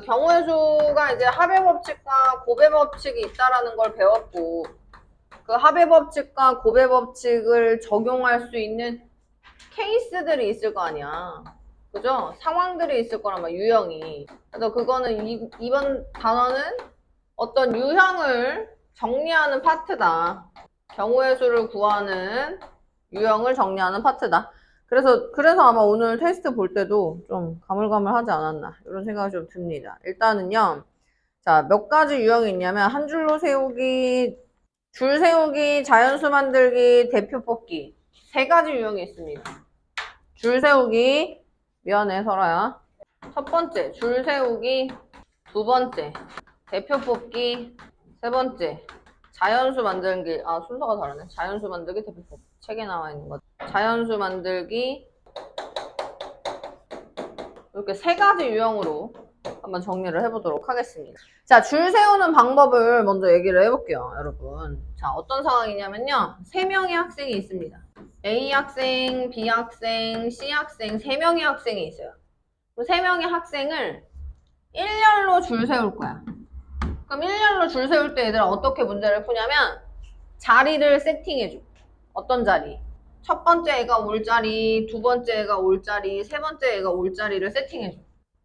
경우의 수가 이제 합의 법칙과 고배 법칙이 있다라는 걸 배웠고, 그 합의 법칙과 고배 법칙을 적용할 수 있는 케이스들이 있을 거 아니야. 그죠? 상황들이 있을 거란 말이야, 유형이. 그래서 그거는 이번 단어는 어떤 유형을 정리하는 파트다. 경우의 수를 구하는 유형을 정리하는 파트다. 그래서 아마 오늘 테스트 볼 때도 좀 가물가물하지 않았나 이런 생각이 좀 듭니다. 일단은요. 자, 몇 가지 유형이 있냐면 한 줄로 세우기, 줄 세우기, 자연수 만들기, 대표 뽑기. 세 가지 유형이 있습니다. 줄 세우기, 미안해 설아야. 첫 번째, 줄 세우기. 두 번째, 대표 뽑기. 세 번째, 자연수 만들기. 아, 순서가 다르네. 자연수 만들기, 대표 뽑기. 책에 나와 있는 거. 자연수 만들기. 이렇게 세 가지 유형으로 한번 정리를 해보도록 하겠습니다. 자, 줄 세우는 방법을 먼저 얘기를 해볼게요, 여러분. 자, 어떤 상황이냐면요. 3명의 학생이 있습니다. A 학생, B 학생, C 학생, 3명의 학생이 있어요. 그 3명의 학생을 일렬로 줄 세울 거야. 그럼 일렬로 줄 세울 때 얘들아 어떻게 문제를 푸냐면 자리를 세팅해줘. 어떤 자리? 첫 번째 애가 올 자리, 두 번째 애가 올 자리, 세 번째 애가 올 자리를 세팅해줘.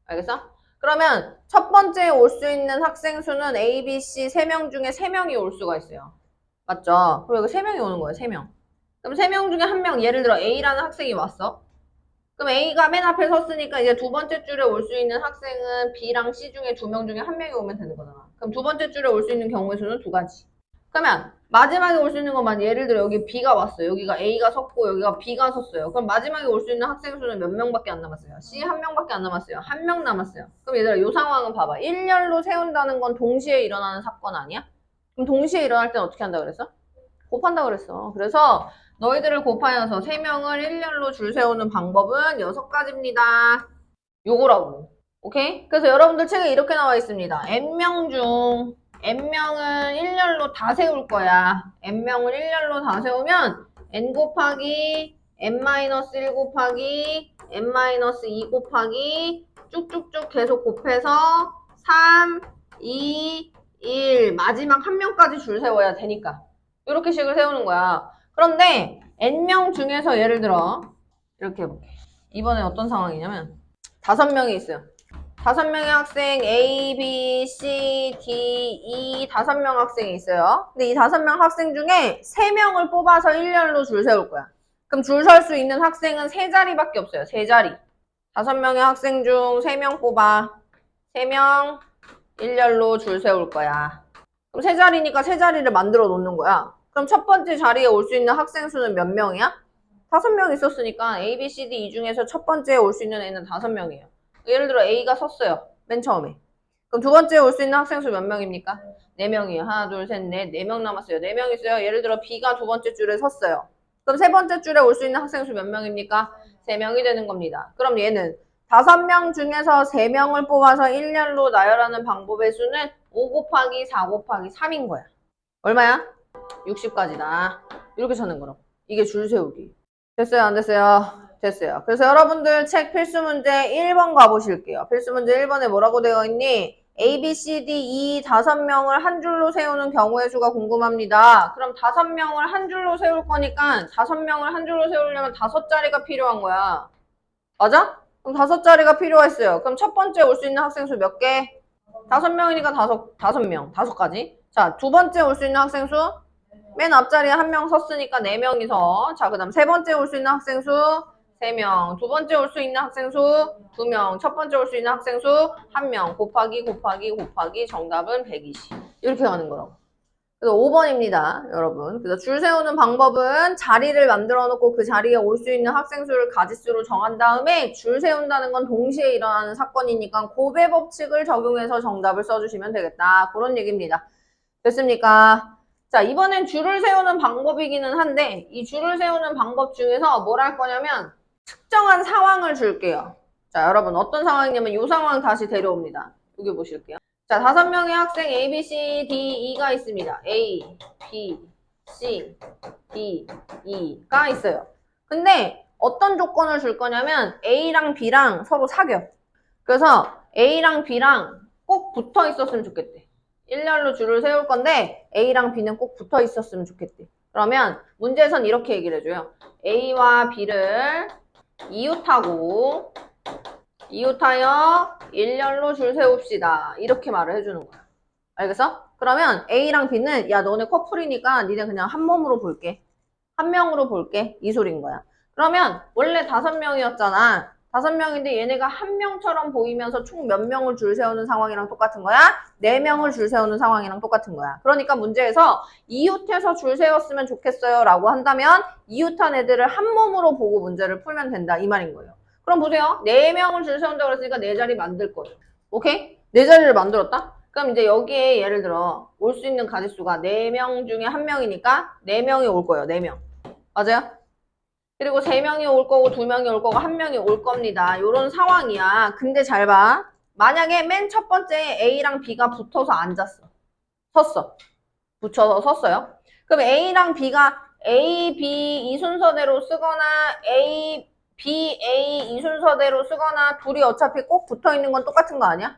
알겠어? 그러면 첫 번째에 올 수 있는 학생 수는 A, B, C 3명 중에 3명이 올 수가 있어요. 맞죠? 그리고 여기 3명이 오는 거예요, 3명. 그럼 3명 중에 1명, 예를 들어 A라는 학생이 왔어. 그럼 A가 맨 앞에 섰으니까 이제 두 번째 줄에 올 수 있는 학생은 B랑 C 중에 2명 중에 1명이 오면 되는 거잖아. 그럼 두 번째 줄에 올 수 있는 경우의 수는 2가지. 그러면 마지막에 올 수 있는 것만 예를 들어 여기 B가 왔어요. 여기가 A가 섰고 여기가 B가 섰어요. 그럼 마지막에 올 수 있는 학생 수는 몇 명밖에 안 남았어요? C 1명밖에 안 남았어요. 1명 남았어요. 그럼 얘들아 이 상황은 봐봐. 일렬로 세운다는 건 동시에 일어나는 사건 아니야? 그럼 동시에 일어날 땐 어떻게 한다 그랬어? 곱한다 그랬어. 그래서 너희들을 곱하여서 3명을 일렬로 줄 세우는 방법은 6가지입니다. 요거라고. 오케이? 그래서 여러분들 책에 이렇게 나와 있습니다. n명 중 n명은 일렬로 다 세울 거야. n명을 일렬로 다 세우면 n 곱하기 n-1 곱하기 n-2 곱하기 쭉쭉쭉 계속 곱해서 3, 2, 1 마지막 한 명까지 줄 세워야 되니까 이렇게 식을 세우는 거야. 그런데 n명 중에서 예를 들어 이렇게 해볼게. 이번에 어떤 상황이냐면 5명이 있어요. 5명의 학생 A, B, C, D, E 5명 학생이 있어요. 근데 이 5명 학생 중에 3명을 뽑아서 일렬로 줄 세울 거야. 그럼 줄 설 수 있는 학생은 3자리밖에 없어요. 3자리. 5명의 학생 중 3명 뽑아. 3명 일렬로 줄 세울 거야. 그럼 3자리니까 3자리를 만들어 놓는 거야. 그럼 첫 번째 자리에 올 수 있는 학생 수는 몇 명이야? 5명 있었으니까 A, B, C, D 이 중에서 첫 번째에 올 수 있는 애는 5명이에요. 예를 들어 A가 섰어요. 맨 처음에. 그럼 두 번째에 올 수 있는 학생 수 몇 명입니까? 4명이에요. 하나, 둘, 셋, 넷. 4명 남았어요. 4명 있어요. 예를 들어 B가 두 번째 줄에 섰어요. 그럼 세 번째 줄에 올 수 있는 학생 수 몇 명입니까? 3명이 되는 겁니다. 그럼 얘는 5명 중에서 3명을 뽑아서 일렬로 나열하는 방법의 수는 5 곱하기 4 곱하기 3인 거야. 얼마야? 60까지다. 이렇게 찾는 거라고. 이게 줄 세우기. 됐어요? 안 됐어요? 됐어요. 그래서 여러분들 책 필수 문제 1번 가보실게요. 필수 문제 1번에 뭐라고 되어 있니? A, B, C, D, E 5명을 한 줄로 세우는 경우의 수가 궁금합니다. 그럼 5명을 한 줄로 세울 거니까 5명을 한 줄로 세우려면 5자리가 필요한 거야. 맞아? 그럼 5자리가 필요했어요. 그럼 첫 번째 올 수 있는 학생 수 몇 개? 5명이니까 5명. 5가지. 자, 두 번째 올 수 있는 학생 수? 맨 앞자리에 1명 섰으니까 4명이서. 자, 그 다음 세 번째 올 수 있는 학생 수? 3명. 두 번째 올 수 있는 학생 수? 2명. 첫 번째 올 수 있는 학생 수? 1명. 곱하기 곱하기 곱하기 정답은 120. 이렇게 가는 거라고. 그래서 5번입니다, 여러분. 그래서 줄 세우는 방법은 자리를 만들어 놓고 그 자리에 올 수 있는 학생 수를 가지수로 정한 다음에 줄 세운다는 건 동시에 일어나는 사건이니까 고배 법칙을 적용해서 정답을 써주시면 되겠다. 그런 얘기입니다. 됐습니까? 자, 이번엔 줄을 세우는 방법이기는 한데 이 줄을 세우는 방법 중에서 뭘 할 거냐면 특정한 상황을 줄게요. 자, 여러분 어떤 상황이냐면 이 상황 다시 데려옵니다. 여기 보실게요. 자, 5명의 학생 A, B, C, D, E가 있습니다. A, B, C, D, E가 있어요. 근데 어떤 조건을 줄 거냐면 A랑 B랑 서로 사겨. 그래서 A랑 B랑 꼭 붙어 있었으면 좋겠대. 일렬로 줄을 세울 건데 A랑 B는 꼭 붙어 있었으면 좋겠대. 그러면 문제에선 이렇게 얘기를 해줘요. A와 B를 이웃하여 일렬로 줄 세웁시다. 이렇게 말을 해주는 거야. 알겠어? 그러면 A랑 B는 야 너네 커플이니까 니네 그냥 한 몸으로 볼게. 한 명으로 볼게. 이 소린 거야. 그러면 원래 5명이었잖아. 5명인데 얘네가 한 명처럼 보이면서 총 몇 명을 줄 세우는 상황이랑 똑같은 거야? 4명을 줄 세우는 상황이랑 똑같은 거야. 그러니까 문제에서 이웃해서 줄 세웠으면 좋겠어요 라고 한다면 이웃한 애들을 한 몸으로 보고 문제를 풀면 된다 이 말인 거예요. 그럼 보세요. 4명을 줄 세운다고 그랬으니까 4자리 만들 거예요. 오케이? 4자리를 만들었다? 그럼 이제 여기에 예를 들어 올 수 있는 가짓수가 4명 중에 1명이니까 4명이 올 거예요. 4명. 맞아요? 그리고 3명이 올 거고 2명이 올 거고 1명이 올 겁니다. 이런 상황이야. 근데 잘 봐. 만약에 맨 첫 번째 A랑 B가 붙어서 앉았어. 섰어. 붙여서 섰어요. 그럼 A랑 B가 A, B 이 순서대로 쓰거나 A, B, A 이 순서대로 쓰거나 둘이 어차피 꼭 붙어 있는 건 똑같은 거 아니야?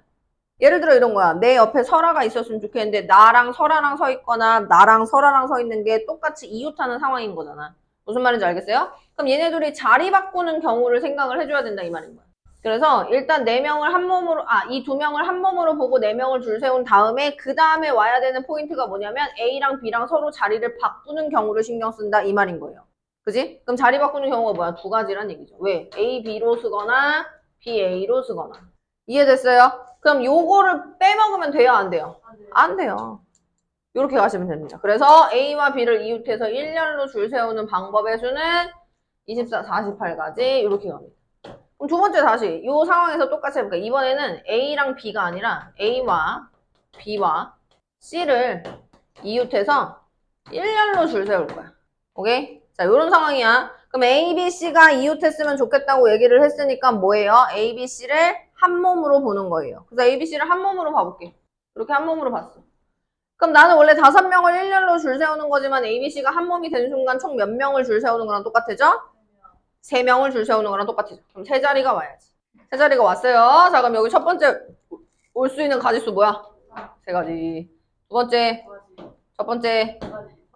예를 들어 이런 거야. 내 옆에 설아가 있었으면 좋겠는데 나랑 설아랑 서 있거나 나랑 설아랑 서 있는 게 똑같이 이웃하는 상황인 거잖아. 무슨 말인지 알겠어요? 그럼 얘네들이 자리 바꾸는 경우를 생각을 해줘야 된다 이 말인 거야. 그래서 일단 4명을 한 몸으로 이 2명을 한 몸으로 보고 4명을 줄 세운 다음에 그 다음에 와야 되는 포인트가 뭐냐면 A랑 B랑 서로 자리를 바꾸는 경우를 신경 쓴다 이 말인 거예요. 그지? 그럼 자리 바꾸는 경우가 뭐야? 2가지란 얘기죠. 왜? A, B로 쓰거나 B, A로 쓰거나. 이해됐어요? 그럼 요거를 빼먹으면 돼요? 안 돼요? 안 돼요. 이렇게 가시면 됩니다. 그래서 A와 B를 이웃해서 일렬로 줄 세우는 방법의 수는 24, 48가지 이렇게 갑니다. 그럼 두 번째 다시 이 상황에서 똑같이 해볼게요. 이번에는 A랑 B가 아니라 A와 B와 C를 이웃해서 일렬로 줄 세울 거야. 오케이? 자, 이런 상황이야. 그럼 A, B, C가 이웃했으면 좋겠다고 얘기를 했으니까 뭐예요? A, B, C를 한 몸으로 보는 거예요. 그래서 A, B, C를 한 몸으로 봐볼게. 이렇게 한 몸으로 봤어. 그럼 나는 원래 5명을 일렬로 줄 세우는 거지만 A, B, C가 한 몸이 된 순간 총 몇 명을 줄 세우는 거랑 똑같아져? 3명을 줄 세우는 거랑 똑같아져. 그럼 3자리가 와야지. 3자리가 왔어요. 자, 그럼 여기 첫 번째 올 수 있는 가짓수 뭐야? 3가지. 두 번째, 첫 번째,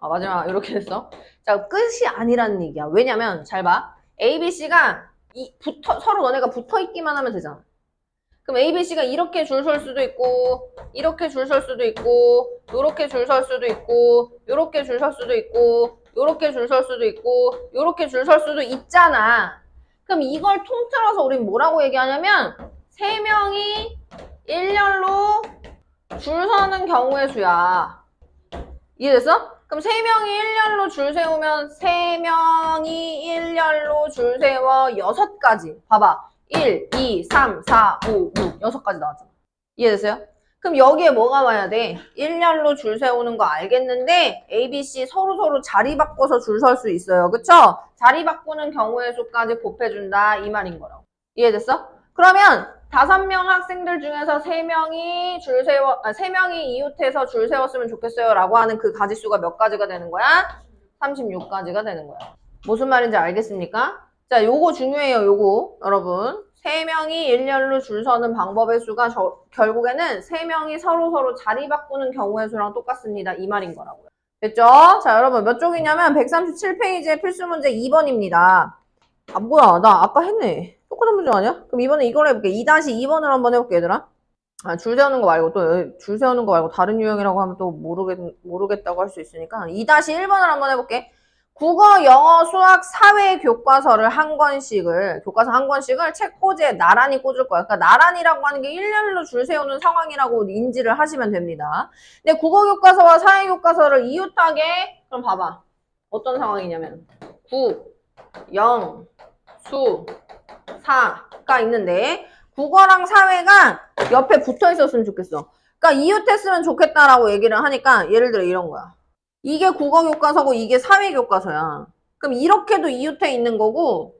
마지막 이렇게 됐어. 자, 끝이 아니라는 얘기야. 왜냐면 잘 봐. A, B, C가 서로 너네가 붙어 있기만 하면 되잖아. 그럼 A, B, C가 이렇게 줄 설 수도 있고, 이렇게 줄 설 수도 있고, 요렇게 줄 설 수도 있고, 요렇게 줄 설 수도 있고, 요렇게 줄 설 수도 있고, 요렇게 줄 설 수도 있잖아. 그럼 이걸 통틀어서 우린 뭐라고 얘기하냐면 3명이 일렬로 줄 서는 경우의 수야. 이해됐어? 그럼 3명이 일렬로 줄 세우면 3명이 일렬로 줄 세워 6가지. 봐봐. 1, 2, 3, 4, 5, 6, 6가지 나왔잖아. 이해됐어요? 그럼 여기에 뭐가 와야 돼? 일렬로 줄 세우는 거 알겠는데 A, B, C 서로 자리 바꿔서 줄 설 수 있어요. 그쵸? 자리 바꾸는 경우의 수까지 곱해준다 이 말인 거라고. 이해됐어? 그러면 5명 학생들 중에서 3명이 3명이 이웃해서 줄 세웠으면 좋겠어요 라고 하는 그 가짓수가 몇 가지가 되는 거야? 36가지가 되는 거야. 무슨 말인지 알겠습니까? 자, 요거 중요해요, 요거. 여러분. 3명이 일렬로 줄 서는 방법의 수가 결국에는 3명이 서로 자리 바꾸는 경우의 수랑 똑같습니다. 이 말인 거라고요. 됐죠? 자, 여러분 몇 쪽이냐면 137페이지의 필수 문제 2번입니다. 뭐야. 나 아까 했네. 똑같은 문제 아니야? 그럼 이번에 이걸 해볼게. 2-2번을 한번 해볼게, 얘들아. 줄 세우는 거 말고 또 줄 세우는 거 말고 다른 유형이라고 하면 또 모르겠다고 할 수 있으니까 2-1번을 한번 해볼게. 국어, 영어, 수학, 사회 교과서를 교과서 한 권씩을 책 꽂이에 나란히 꽂을 거야. 그러니까 나란히라고 하는 게 일렬로 줄 세우는 상황이라고 인지를 하시면 됩니다. 근데 국어 교과서와 사회 교과서를 이웃하게, 그럼 봐봐. 어떤 상황이냐면, 9, 0, 수, 4가 있는데, 국어랑 사회가 옆에 붙어 있었으면 좋겠어. 그러니까 이웃했으면 좋겠다라고 얘기를 하니까, 예를 들어 이런 거야. 이게 국어교과서고 이게 사회교과서야. 그럼 이렇게도 이웃해 있는 거고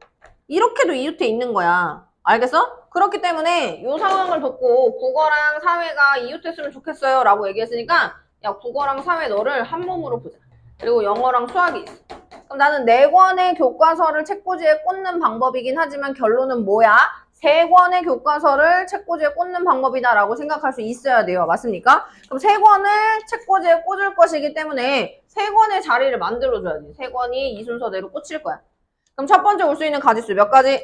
이렇게도 이웃해 있는 거야. 알겠어? 그렇기 때문에 이 상황을 듣고 국어랑 사회가 이웃했으면 좋겠어요 라고 얘기했으니까 야, 국어랑 사회 너를 한 몸으로 보자. 그리고 영어랑 수학이 있어. 그럼 나는 4권의 교과서를 책꽂이에 꽂는 방법이긴 하지만 결론은 뭐야? 3권의 교과서를 책꽂이에 꽂는 방법이다라고 생각할 수 있어야 돼요. 맞습니까? 그럼 3권을 책꽂이에 꽂을 것이기 때문에 3권의 자리를 만들어줘야지. 3권이 이 순서대로 꽂힐 거야. 그럼 첫 번째 올 수 있는 가지수 몇 가지?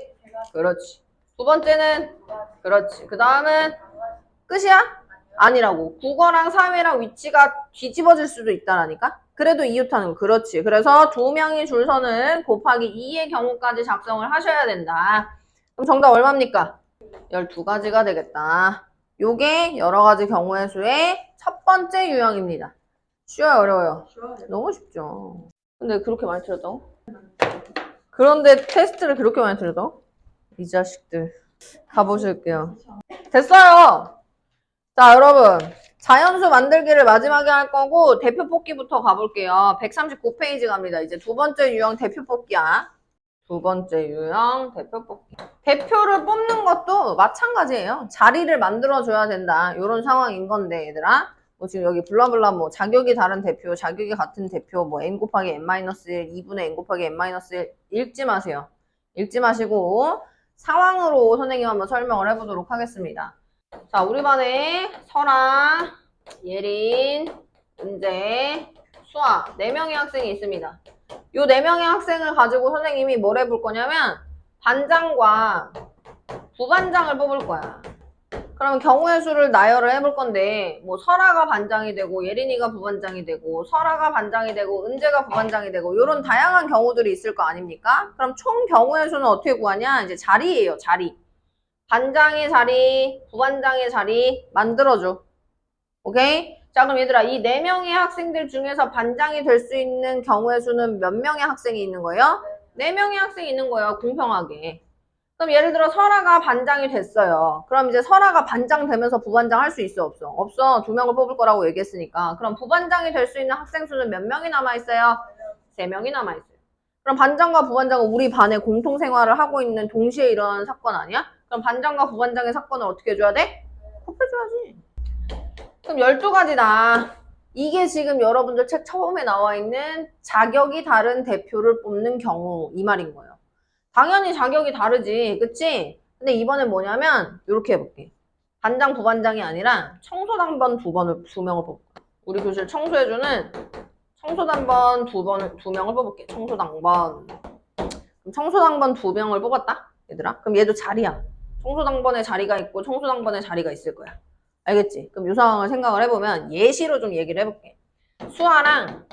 그렇지. 두 번째는? 그렇지. 그 다음은? 끝이야? 아니라고. 국어랑 사회랑 위치가 뒤집어질 수도 있다라니까? 그래도 이웃하는 거. 그렇지. 그래서 2명이 줄 서는 곱하기 2의 경우까지 작성을 하셔야 된다. 그럼 정답 얼마입니까? 12가지가 되겠다. 요게 여러 가지 경우의 수의 첫 번째 유형입니다. 쉬워요, 어려워요? 너무 쉽죠. 근데 그렇게 많이 틀렸다고? 그런데 테스트를 그렇게 많이 틀렸다고? 이 자식들. 가보실게요. 됐어요! 자, 여러분. 자연수 만들기를 마지막에 할 거고 대표 뽑기부터 가볼게요. 139페이지 갑니다. 이제 두 번째 유형 대표 뽑기야. 두 번째 유형 대표 뽑기. 대표를 뽑는 것도 마찬가지예요. 자리를 만들어줘야 된다. 이런 상황인 건데 얘들아. 뭐 지금 여기 블라블라 뭐 자격이 다른 대표, 자격이 같은 대표, 뭐 n 곱하기 n-1, 2분의 n 곱하기 n-1 읽지 마세요. 읽지 마시고 상황으로 선생님 한번 설명을 해보도록 하겠습니다. 자, 우리 반에 설아, 예린, 은재, 수아 4명의 학생이 있습니다. 요 4명의 학생을 가지고 선생님이 뭘 해볼 거냐면 반장과 부반장을 뽑을 거야. 그러면 경우의 수를 나열을 해볼 건데 뭐 설아가 반장이 되고 예린이가 부반장이 되고 설아가 반장이 되고 은재가 부반장이 되고 이런 다양한 경우들이 있을 거 아닙니까? 그럼 총 경우의 수는 어떻게 구하냐? 이제 자리예요, 자리. 반장의 자리, 부반장의 자리 만들어줘. 오케이? 자, 그럼 얘들아, 이 4명의 학생들 중에서 반장이 될 수 있는 경우의 수는 몇 명의 학생이 있는 거예요? 4명의 학생이 있는 거예요, 공평하게. 그럼 예를 들어 설아가 반장이 됐어요. 그럼 이제 설아가 반장 되면서 부반장 할 수 있어, 없어? 없어. 2명을 뽑을 거라고 얘기했으니까. 그럼 부반장이 될 수 있는 학생 수는 몇 명이 남아있어요? 3명이 남아있어요. 그럼 반장과 부반장은 우리 반에 공통 생활을 하고 있는 동시에 일어나는 사건 아니야? 그럼 반장과 부반장의 사건을 어떻게 해줘야 돼? 곱해줘야지. 그럼 12가지다. 이게 지금 여러분들 책 처음에 나와 있는 자격이 다른 대표를 뽑는 경우 이 말인 거예요. 당연히 자격이 다르지, 그치? 근데 이번엔 뭐냐면 이렇게 해볼게. 반장, 부반장이 아니라 청소당번 2명을 뽑을 거야. 우리 교실 청소해주는 청소당번 2명을 뽑을게. 청소당번. 그럼 청소당번 2명을 뽑았다? 얘들아? 그럼 얘도 자리야. 청소당번에 자리가 있고 청소당번에 자리가 있을 거야. 알겠지? 그럼 이 상황을 생각을 해보면 예시로 좀 얘기를 해볼게. 수아랑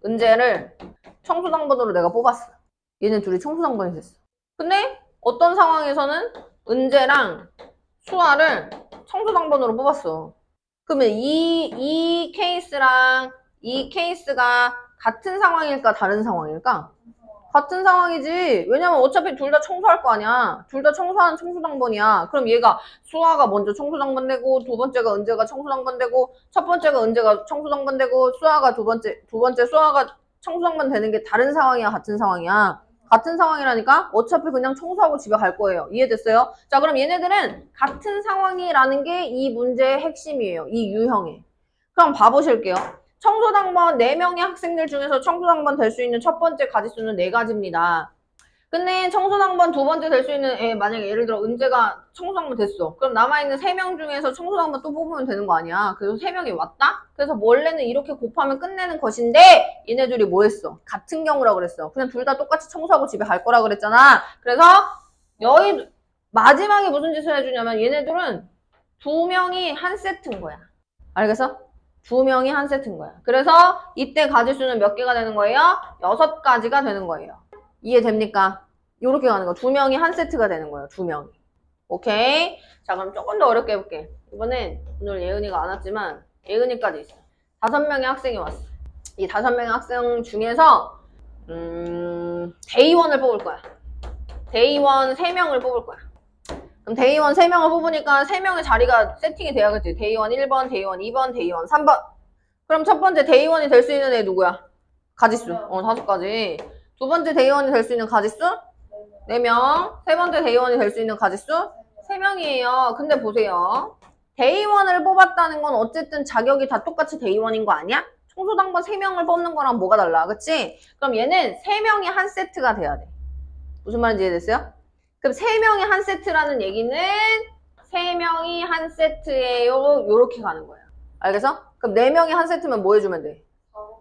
은재를 청소당번으로 내가 뽑았어. 얘네 둘이 청소당번이 됐어. 근데 어떤 상황에서는 은재랑 수아를 청소당번으로 뽑았어. 그러면 이 케이스랑 이 케이스가 같은 상황일까 다른 상황일까? 같은 상황이지. 왜냐면 어차피 둘 다 청소할 거 아니야. 둘 다 청소하는 청소당번이야. 그럼 얘가 수아가 먼저 청소당번 되고 두 번째가 은재가 청소당번 되고 첫 번째가 은재가 청소당번 되고 수아가 두 번째 수아가 청소당번 되는 게 다른 상황이야, 같은 상황이야. 같은 상황이라니까 어차피 그냥 청소하고 집에 갈 거예요. 이해됐어요? 자, 그럼 얘네들은 같은 상황이라는 게 이 문제의 핵심이에요. 이 유형에. 그럼 봐보실게요. 청소당번 4명의 학생들 중에서 청소당번 될 수 있는 첫 번째 가지수는 4가지입니다. 근데 청소당번 두 번째 될 수 있는 애, 만약에 예를 들어 은재가 청소당번 됐어. 그럼 남아있는 3명 중에서 청소당번 또 뽑으면 되는 거 아니야. 그래서 3명이 왔다? 그래서 원래는 이렇게 곱하면 끝내는 것인데 얘네들이 뭐 했어? 같은 경우라고 그랬어. 그냥 둘 다 똑같이 청소하고 집에 갈 거라 그랬잖아. 그래서 여의 마지막에 무슨 짓을 해주냐면 얘네들은 2명이 한 세트인 거야. 알겠어? 2명이 한 세트인 거야. 그래서 이때 가지수는 몇 개가 되는 거예요? 6가지가 되는 거예요. 이해됩니까? 요렇게 가는 거. 2명이 한 세트가 되는 거예요. 2명이. 오케이? 자, 그럼 조금 더 어렵게 해볼게. 이번엔 오늘 예은이가 안 왔지만 예은이까지 있어. 5명의 학생이 왔어. 이 5명의 학생 중에서 데이원을 뽑을 거야. 데이원 3명을 뽑을 거야. 그럼 데이원 3명을 뽑으니까 3명의 자리가 세팅이 돼야겠지. 데이원 1번, 데이원 2번, 데이원 3번. 그럼 첫 번째 데이원이 될 수 있는 애 누구야? 가지수. 5가지. 두 번째 데이원이 될 수 있는 가지수? 4명. 세 번째 데이원이 될 수 있는 가지수? 3명이에요. 근데 보세요. 데이원을 뽑았다는 건 어쨌든 자격이 다 똑같이 데이원인 거 아니야? 청소당번 3명을 뽑는 거랑 뭐가 달라? 그치? 그럼 얘는 3명이 한 세트가 돼야 돼. 무슨 말인지 이해됐어요? 그럼 3명이 한 세트라는 얘기는 3명이 한 세트예요. 요렇게 가는 거예요. 알겠어? 그럼 4명이 한 세트면 뭐 해주면 돼?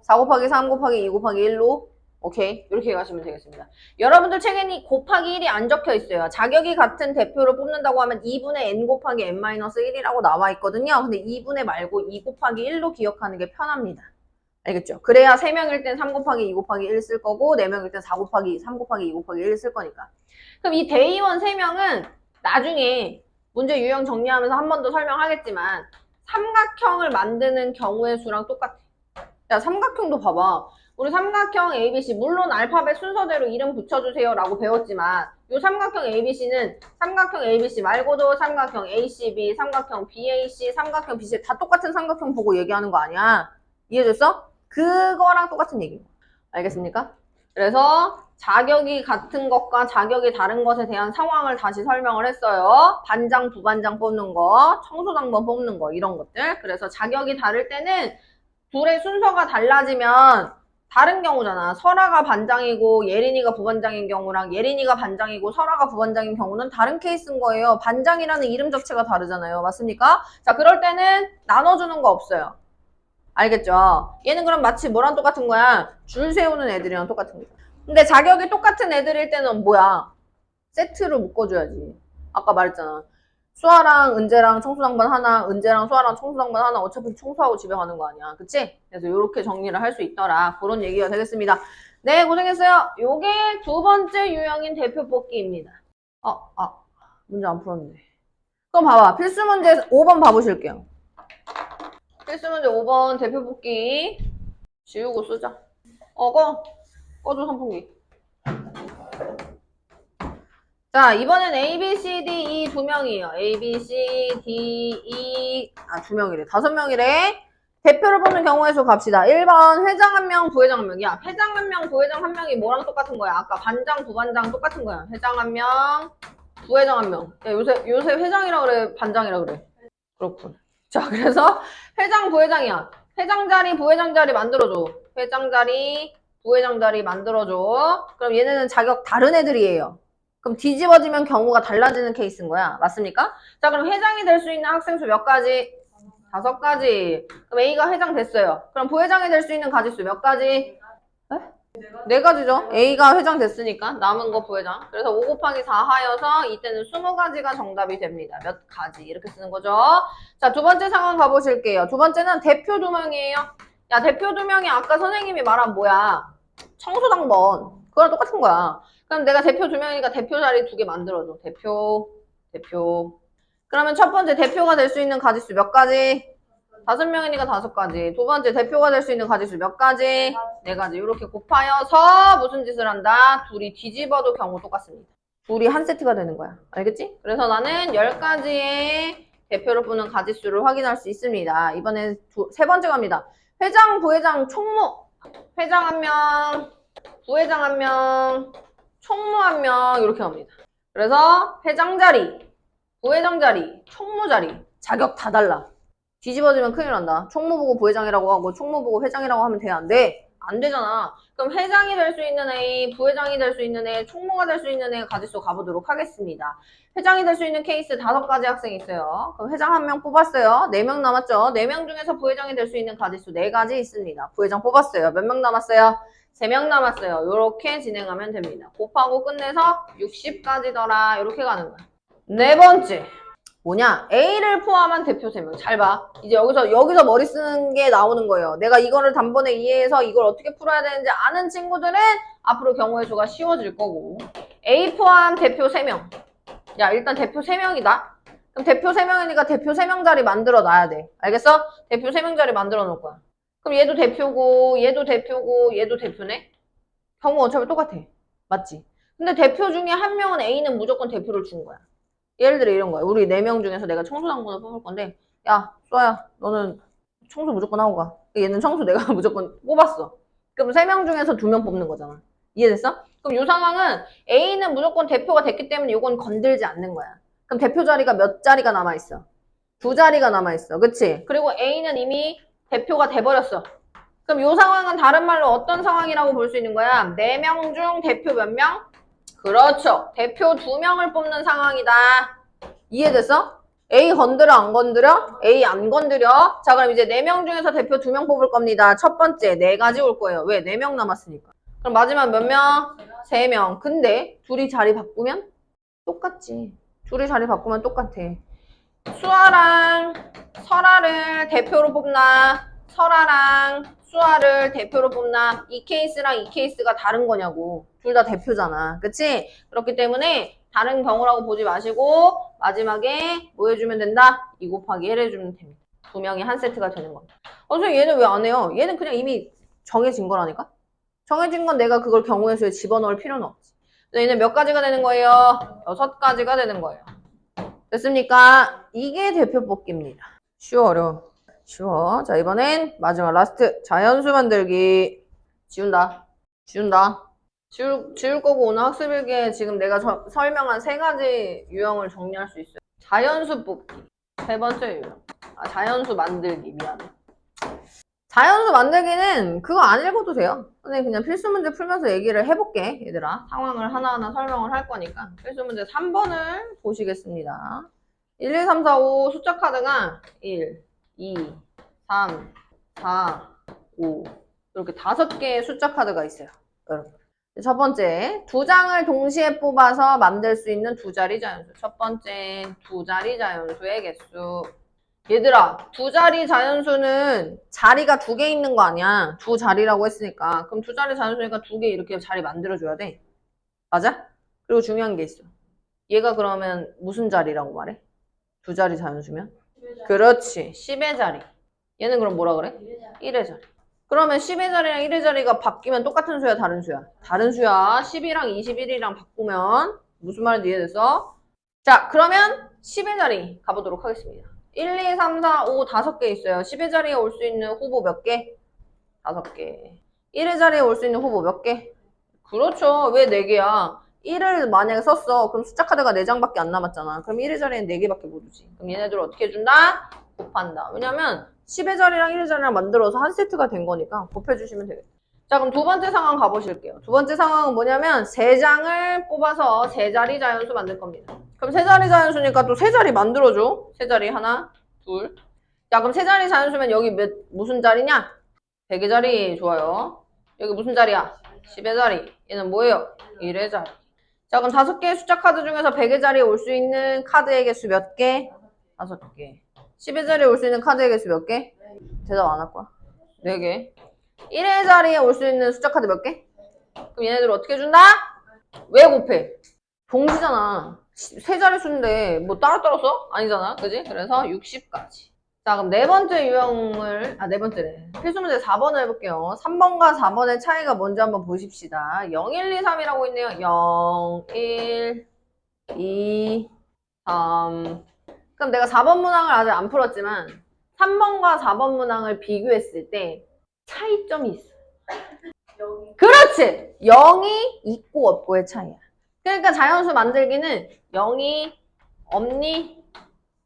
4 곱하기 3 곱하기 2 곱하기 1로 오케이 이렇게 가시면 되겠습니다. 여러분들 책에는 곱하기 1이 안 적혀 있어요. 자격이 같은 대표를 뽑는다고 하면 2분의 n 곱하기 n-1이라고 나와 있거든요. 근데 2분의 말고 2 곱하기 1로 기억하는 게 편합니다. 알겠죠? 그래야 3명일 땐 3 곱하기 2 곱하기 1 쓸 거고 4명일 땐 4 곱하기 3 곱하기 2 곱하기 1 쓸 거니까. 그럼 이 대의원 3명은 나중에 문제 유형 정리하면서 한 번 더 설명하겠지만 삼각형을 만드는 경우의 수랑 똑같아. 야, 삼각형도 봐봐. 우리 삼각형 ABC, 물론 알파벳 순서대로 이름 붙여주세요 라고 배웠지만 이 삼각형 ABC는 삼각형 ABC 말고도 삼각형 ACB, 삼각형 BAC, 삼각형 BC 다 똑같은 삼각형 보고 얘기하는 거 아니야. 이해됐어? 그거랑 똑같은 얘기야. 알겠습니까? 그래서 자격이 같은 것과 자격이 다른 것에 대한 상황을 다시 설명을 했어요. 반장, 부반장 뽑는 거, 청소당번 뽑는 거 이런 것들. 그래서 자격이 다를 때는 둘의 순서가 달라지면 다른 경우잖아. 설아가 반장이고 예린이가 부반장인 경우랑 예린이가 반장이고 설아가 부반장인 경우는 다른 케이스인 거예요. 반장이라는 이름 자체가 다르잖아요. 맞습니까? 자, 그럴 때는 나눠주는 거 없어요. 알겠죠? 얘는 그럼 마치 뭐랑 똑같은 거야? 줄 세우는 애들이랑 똑같은 거야. 근데 자격이 똑같은 애들일 때는 뭐야? 세트로 묶어줘야지. 아까 말했잖아. 수아랑 은재랑 청소당번 하나, 은재랑 수아랑 청소당번 하나 어차피 청소하고 집에 가는 거 아니야. 그치? 그래서 이렇게 정리를 할 수 있더라. 그런 얘기가 되겠습니다. 네, 고생했어요. 요게 두 번째 유형인 대표 뽑기입니다. 문제 안 풀었네. 그럼 봐봐. 필수 문제 5번 봐보실게요. 필수 문제 5번 대표 뽑기. 지우고 쓰자. 꺼줘, 선풍기. 자, 이번엔 A, B, C, D, E 2명이에요. A, B, C, D, E, 2명이래. 5명이래. 대표를 뽑는 경우의 수 갑시다. 1번 회장 1명, 부회장 1명. 야, 회장 1명, 부회장 1명이 뭐랑 똑같은 거야? 아까 반장, 부반장 똑같은 거야. 회장 1명, 부회장 1명. 야, 요새 회장이라 그래, 반장이라 그래. 그렇군. 자, 그래서 회장, 부회장이야. 회장 자리, 부회장 자리 만들어줘. 회장 자리, 부회장 자리 만들어줘. 그럼 얘네는 자격 다른 애들이에요. 그럼 뒤집어지면 경우가 달라지는 케이스인 거야. 맞습니까? 자, 그럼 회장이 될 수 있는 학생 수 몇 가지? 5가지. 그럼 A가 회장 됐어요. 그럼 부회장이 될 수 있는 가지수 몇 가지? 네 가지죠. A가 회장 됐으니까 남은 거 부회장. 그래서 5 곱하기 4 하여서 이때는 20가지가 정답이 됩니다. 몇 가지 이렇게 쓰는 거죠. 자, 두 번째 상황 가보실게요. 두 번째는 대표 2명이에요. 야, 대표 2명이 아까 선생님이 말한 뭐야? 청소당번. 그거랑 똑같은 거야. 그럼 내가 대표 2명이니까 대표 자리 2개 만들어줘. 대표. 그러면 첫 번째 대표가 될 수 있는 가지수 몇 가지? 5명이니까 5가지. 두 번째 대표가 될 수 있는 가지수 몇 가지? 4가지. 이렇게 곱하여서 무슨 짓을 한다? 둘이 뒤집어도 경우 똑같습니다. 둘이 한 세트가 되는 거야. 알겠지? 그래서 나는 10가지의 대표를 뽑는 가지수를 확인할 수 있습니다. 이번엔 세 번째 갑니다. 회장, 부회장, 총무. 회장 1명, 부회장 1명, 총무 1명 이렇게 갑니다. 그래서 회장 자리, 부회장 자리, 총무 자리 자격 다 달라. 뒤집어지면 큰일 난다. 총무 보고 부회장이라고 하고 총무 보고 회장이라고 하면 돼? 안 돼? 안 되잖아. 그럼 회장이 될 수 있는 애, 부회장이 될 수 있는 애, 총무가 될 수 있는 애 가지수 가보도록 하겠습니다. 회장이 될 수 있는 케이스 5가지 학생이 있어요. 그럼 회장 1명 뽑았어요. 4명 남았죠? 4명 중에서 부회장이 될 수 있는 가지수 4가지 있습니다. 부회장 뽑았어요. 몇 명 남았어요? 3명 남았어요. 이렇게 진행하면 됩니다. 곱하고 끝내서 60까지더라. 이렇게 가는 거야. 네 번째. 뭐냐? A를 포함한 대표 3명. 잘 봐. 이제 여기서 머리 쓰는 게 나오는 거예요. 내가 이거를 단번에 이해해서 이걸 어떻게 풀어야 되는지 아는 친구들은 앞으로 경우의 수가 쉬워질 거고. A 포함 대표 3명. 야, 일단 대표 3명이다. 그럼 대표 3명이니까 대표 3명 자리 만들어 놔야 돼. 알겠어? 대표 3명 자리 만들어 놓을 거야. 그럼 얘도 대표고, 얘도 대표고, 얘도 대표네? 경우 어차피 똑같아. 맞지? 근데 대표 중에 한 명은 A는 무조건 대표를 준 거야. 예를 들어 이런 거야. 우리 4명 중에서 내가 청소당번을 뽑을 건데, 야, 수아야, 너는 청소 무조건 하고 가. 얘는 청소 내가 무조건 뽑았어. 그럼 3명 중에서 2명 뽑는 거잖아. 이해됐어? 그럼 이 상황은 A는 무조건 대표가 됐기 때문에 이건 건들지 않는 거야. 그럼 대표 자리가 몇 자리가 남아있어? 2자리가 남아있어. 그치? 그리고 A는 이미 대표가 돼버렸어. 그럼 이 상황은 다른 말로 어떤 상황이라고 볼 수 있는 거야? 4명 중 대표 몇 명? 그렇죠. 대표 2명을 뽑는 상황이다. 이해됐어? A 건드려 안 건드려? A 안 건드려. 자, 그럼 이제 4명 중에서 대표 2명 뽑을 겁니다. 첫 번째 4가지 올 거예요. 왜? 4명 남았으니까. 그럼 마지막 몇 명? 3명. 근데 둘이 자리 바꾸면 똑같지. 둘이 자리 바꾸면 똑같아. 수아랑 설아를 대표로 뽑나? 설아랑 수아를 대표로 뽑나? 이 케이스랑 이 케이스가 다른 거냐고. 둘 다 대표잖아. 그치? 그렇기 때문에 다른 경우라고 보지 마시고 마지막에 뭐 해주면 된다? 2 곱하기 1 해주면 됩니다. 2명이 한 세트가 되는 겁니다. 선생님 얘는 왜 안 해요? 얘는 그냥 이미 정해진 거라니까? 정해진 건 내가 그걸 경우의 수에 집어넣을 필요는 없지. 얘는 몇 가지가 되는 거예요? 6가지가 되는 거예요. 됐습니까? 이게 대표 뽑기입니다. 쉬워 어려워? 쉬워. 자, 이번엔 마지막 라스트 자연수 만들기. 지운다. 지울 거고 오늘 학습일기에 지금 내가 설명한 3가지 유형을 정리할 수 있어요. 자연수 뽑기. 3번째 유형. 자연수 만들기. 미안해. 자연수 만들기는 그거 안 읽어도 돼요. 근데 그냥 필수 문제 풀면서 얘기를 해볼게. 얘들아. 상황을 하나하나 설명을 할 거니까. 필수 문제 3번을 보시겠습니다. 1, 2, 3, 4, 5 숫자 카드가 1, 2, 3, 4, 5 이렇게 5개의 숫자 카드가 있어요. 여러분. 첫 번째, 2장을 동시에 뽑아서 만들 수 있는 2자리 자연수. 첫 번째, 2자리 자연수의 개수. 얘들아, 2자리 자연수는 자리가 2개 있는 거 아니야? 2자리라고 했으니까. 그럼 2자리 자연수니까 2개 이렇게 자리 만들어줘야 돼. 맞아? 그리고 중요한 게 있어. 얘가 그러면 무슨 자리라고 말해? 2자리 자연수면? 그렇지. 10의 자리. 얘는 그럼 뭐라 그래? 1의 자리. 그러면 10의 자리랑 1의 자리가 바뀌면 똑같은 수야, 다른 수야? 다른 수야. 10이랑 21이랑 바꾸면 무슨 말인지 이해됐어? 자, 그러면 10의 자리 가보도록 하겠습니다. 1, 2, 3, 4, 5, 5개 있어요. 10의 자리에 올 수 있는 후보 몇 개? 5개. 1의 자리에 올 수 있는 후보 몇 개? 그렇죠. 왜 4개야? 1을 만약에 썼어. 그럼 숫자 카드가 4장밖에 안 남았잖아. 그럼 1의 자리엔 4개밖에 못 오지. 그럼 얘네들 어떻게 해준다? 곱한다. 왜냐면 10의 자리랑 1의 자리랑 만들어서 한 세트가 된 거니까 곱해주시면 되겠다. 자, 그럼 2번째 상황 가보실게요. 2번째 상황은 뭐냐면 3장을 뽑아서 3자리 자연수 만들 겁니다. 그럼 3자리 자연수니까 또 3자리 만들어줘. 3자리 하나, 둘. 자, 그럼 3자리 자연수면 여기 무슨 자리냐? 100의 자리. 좋아요. 여기 무슨 자리야? 10의 자리. 얘는 뭐예요? 1의 자리. 자, 그럼 5개의 숫자 카드 중에서 100의 자리에 올 수 있는 카드의 개수 몇 개? 5개. 10의 자리에 올 수 있는 카드의 개수 몇 개? 대답 안 할 거야. 4개. 1의 자리에 올 수 있는 숫자 카드 몇 개? 그럼 얘네들 어떻게 준다? 왜 곱해? 동시잖아. 3자리 수인데 뭐 따로따로 써? 아니잖아. 그지? 그래서 60까지. 자, 그럼 4번째 유형을, 4번째래. 필수 문제 4번을 해볼게요. 3번과 4번의 차이가 뭔지 한번 보십시다. 0, 1, 2, 3이라고 있네요. 0, 1, 2, 3. 그럼 내가 4번 문항을 아직 안 풀었지만 3번과 4번 문항을 비교했을 때 차이점이 있어. 그렇지! 0이 있고 없고의 차이야. 그러니까 자연수 만들기는 0이 없니?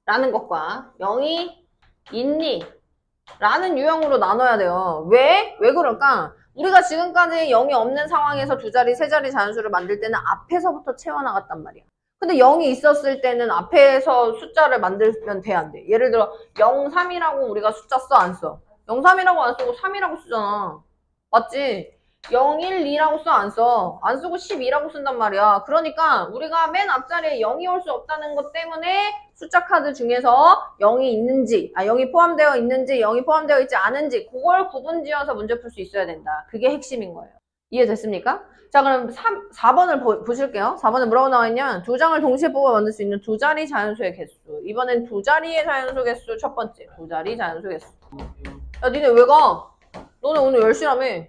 라는 것과 0이 있니? 라는 유형으로 나눠야 돼요. 왜? 왜 그럴까? 우리가 지금까지 0이 없는 상황에서 2자리, 3자리 자연수를 만들 때는 앞에서부터 채워나갔단 말이야. 근데 0이 있었을 때는 앞에서 숫자를 만들면 돼, 안 돼? 예를 들어 0, 3이라고 우리가 숫자 써, 안 써? 0, 3이라고 안 쓰고 3이라고 쓰잖아. 맞지? 0, 1, 2라고 써, 안 써? 안 쓰고 12라고 쓴단 말이야. 그러니까 우리가 맨 앞자리에 0이 올 수 없다는 것 때문에 숫자 카드 중에서 0이 있는지, 0이 포함되어 있는지, 0이 포함되어 있지 않은지 그걸 구분지어서 문제 풀 수 있어야 된다. 그게 핵심인 거예요. 이해됐습니까? 자, 그럼 4번을 보실게요. 4번에 뭐라고 나와있냐면 2장을 동시에 뽑아 만들 수 있는 2자리 자연수의 개수. 이번엔 2자리의 자연수 개수 첫 번째. 2자리 자연수 개수. 야, 니네 왜 가? 너네 오늘 10시라며.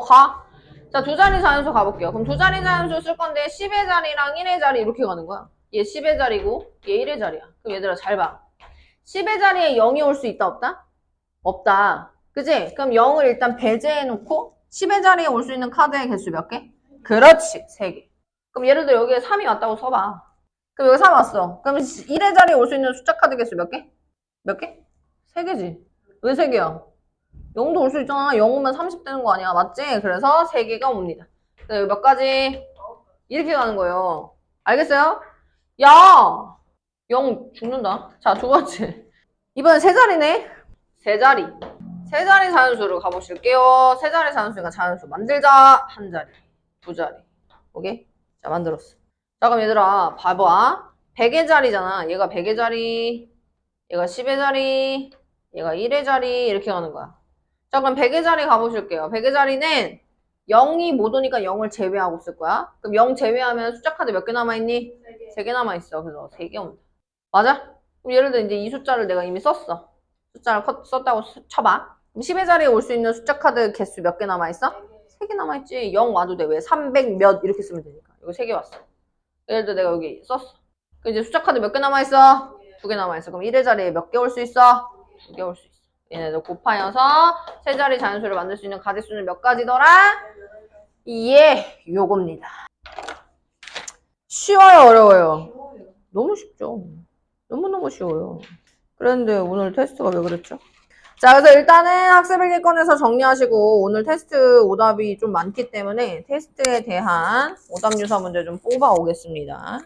가. 자, 2자리 자연수 가볼게요. 그럼 2자리 자연수 쓸 건데 10의 자리랑 1의 자리 이렇게 가는 거야. 얘 10의 자리고 얘 1의 자리야. 그럼 얘들아 잘 봐. 10의 자리에 0이 올 수 있다 없다? 없다. 그지? 그럼 0을 일단 배제해놓고 10의 자리에 올 수 있는 카드의 개수 몇 개? 그렇지. 3개. 그럼 예를 들어 여기에 3이 왔다고 써봐. 그럼 여기 3 왔어. 그럼 1의 자리에 올 수 있는 숫자 카드 개수 몇 개? 몇 개? 3개지. 왜 3개야? 0도 올 수 있잖아. 0 오면 30 되는 거 아니야. 맞지? 그래서 3개가 옵니다. 몇 가지? 이렇게 가는 거예요. 알겠어요? 야! 0 죽는다. 자, 두 번째. 이번엔 세 자리네? 세 자리. 세 자리 자연수로 가보실게요. 세 자리 자연수니까 자연수 만들자. 한 자리, 두 자리. 오케이? 자, 만들었어. 자, 그럼 얘들아, 봐봐. 100의 자리잖아. 얘가 100의 자리, 얘가 10의 자리, 얘가 1의 자리, 이렇게 가는 거야. 자, 그럼 100의 자리 가보실게요. 100의 자리는 0이 못 오니까 0을 제외하고 쓸 거야. 그럼 0 제외하면 숫자 카드 몇 개 남아있니? 3개 남아있어. 그래서 3개 온다. 맞아? 그럼 예를 들어 이제 이 숫자를 내가 이미 썼어. 숫자를 썼다고 쳐봐. 그럼 10의 자리에 올 수 있는 숫자 카드 개수 몇 개 남아있어? 3개 남아있지. 0 와도 돼. 왜? 300 몇 이렇게 쓰면 되니까. 이거 3개 왔어. 예를 들어 내가 여기 썼어. 그럼 이제 숫자 카드 몇 개 남아있어? 2개 남아있어. 그럼 1의 자리에 몇 개 올 수 있어? 2개 올 수 있어. 얘네들 곱하여서 세 자리 자연수를 만들 수 있는 가지수는 몇 가지더라? 예, 요겁니다. 쉬워요, 어려워요? 너무 쉽죠. 너무너무 쉬워요. 그런데 오늘 테스트가 왜 그랬죠? 자, 그래서 일단은 학습일기권에서 정리하시고 오늘 테스트 오답이 좀 많기 때문에 테스트에 대한 오답 유사 문제 좀 뽑아 오겠습니다.